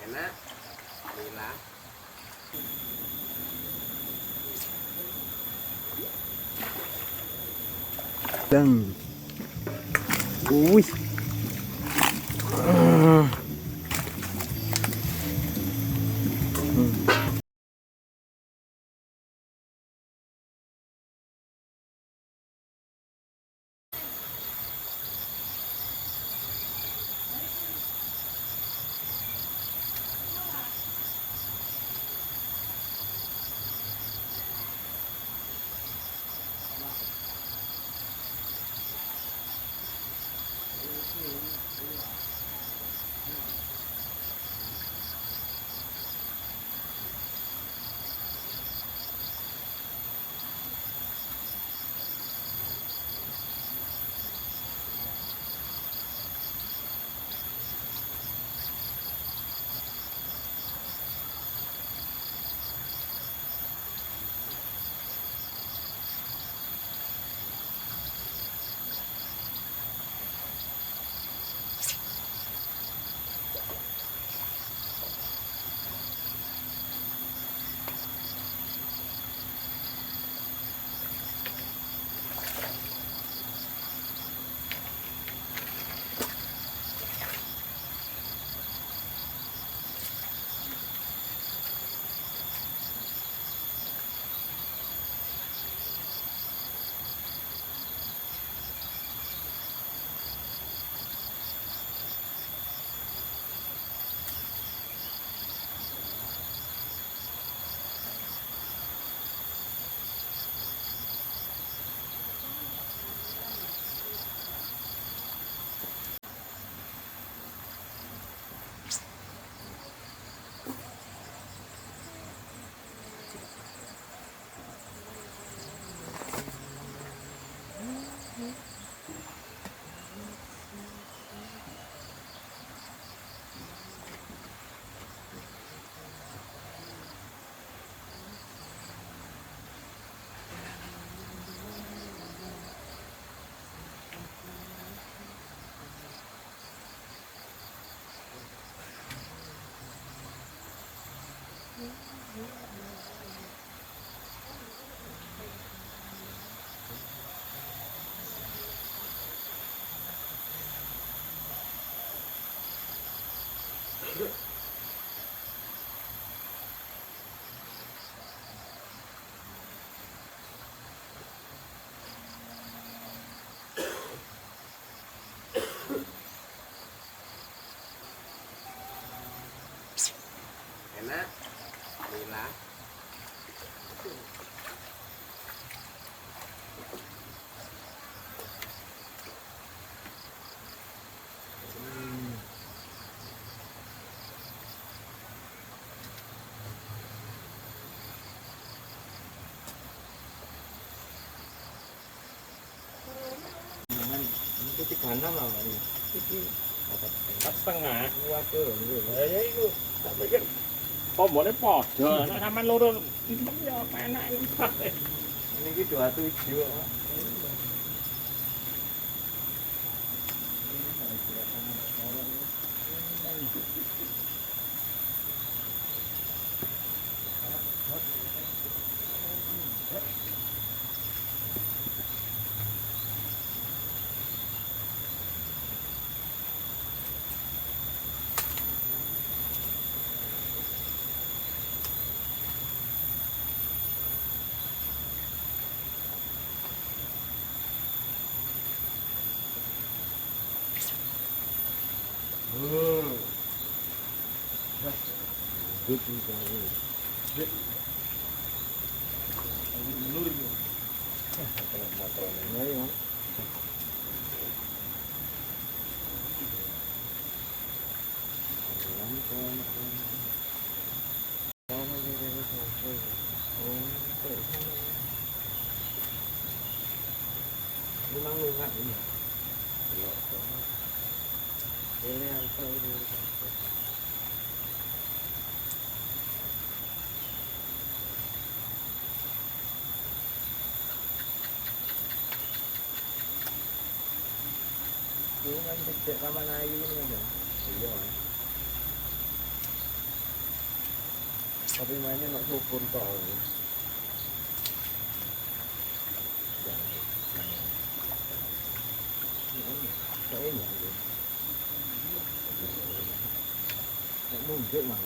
enak lila Dang. Wih. enak lila itu 36 lah ini. Empat setengah. Waduh, Ya itu tak pikir kombornya podo. Nek sampean loro hitam ya enak ini. ini 27. Memang lunak ini. Ini apa ini? Ini kan cek Raman Ayu ini kan. Iya. Tapi mainnya nak sopun kok. Kayaknya gitu. Nunjuk mah.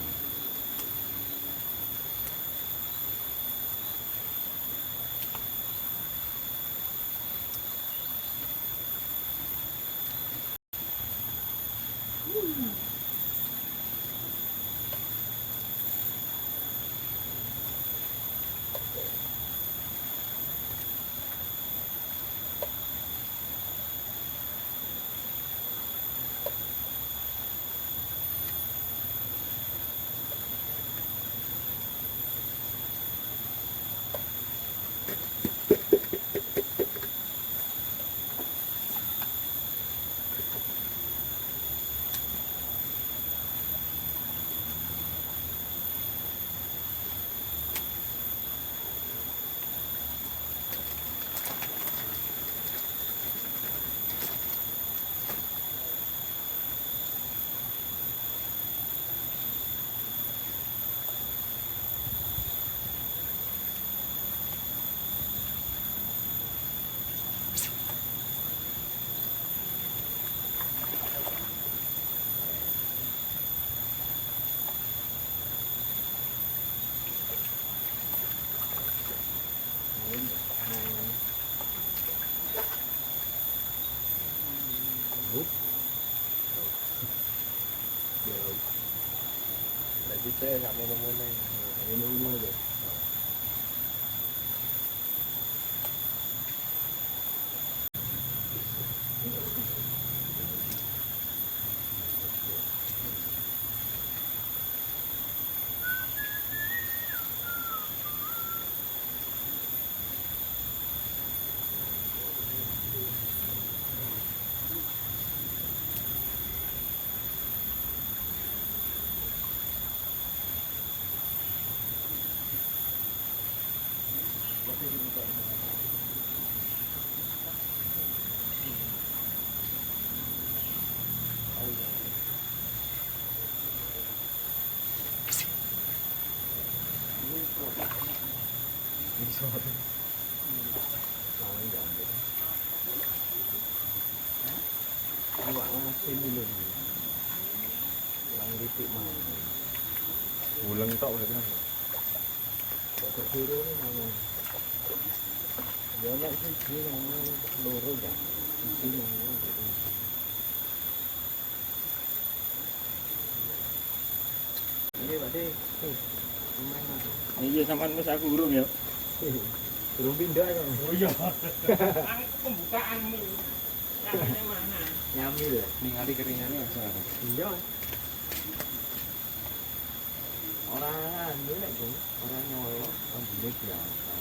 Lagi teh nggak mau minum aja. Ulang tok kan. Kok suruh ni mana? Dia nak sih mana loro dah. Sini mana? Ini tadi, mana? Iya sampean wis aku urung ya. Belum pindah kan? Oh iya. Ang pembukaan mie. Caranya mana? Nyamil ya? Ningali keringannya sekarang. Iya. Orang anu nek Bung, orang nyolok ambune biasa.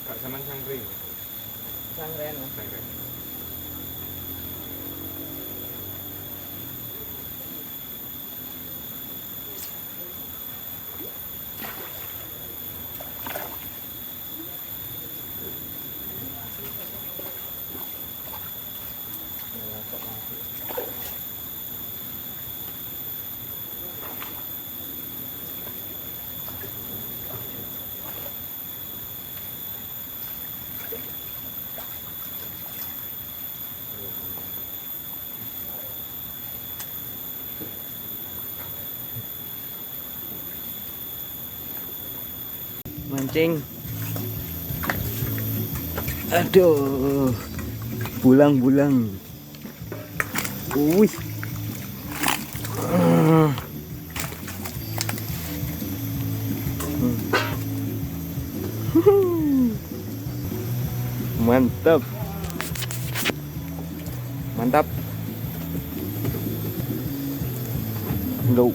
Kak Saman sangring. Sangren. Sangring. Mancing. Aduh. Bulang-bulang. Wih. Mantap. Mantap. Low.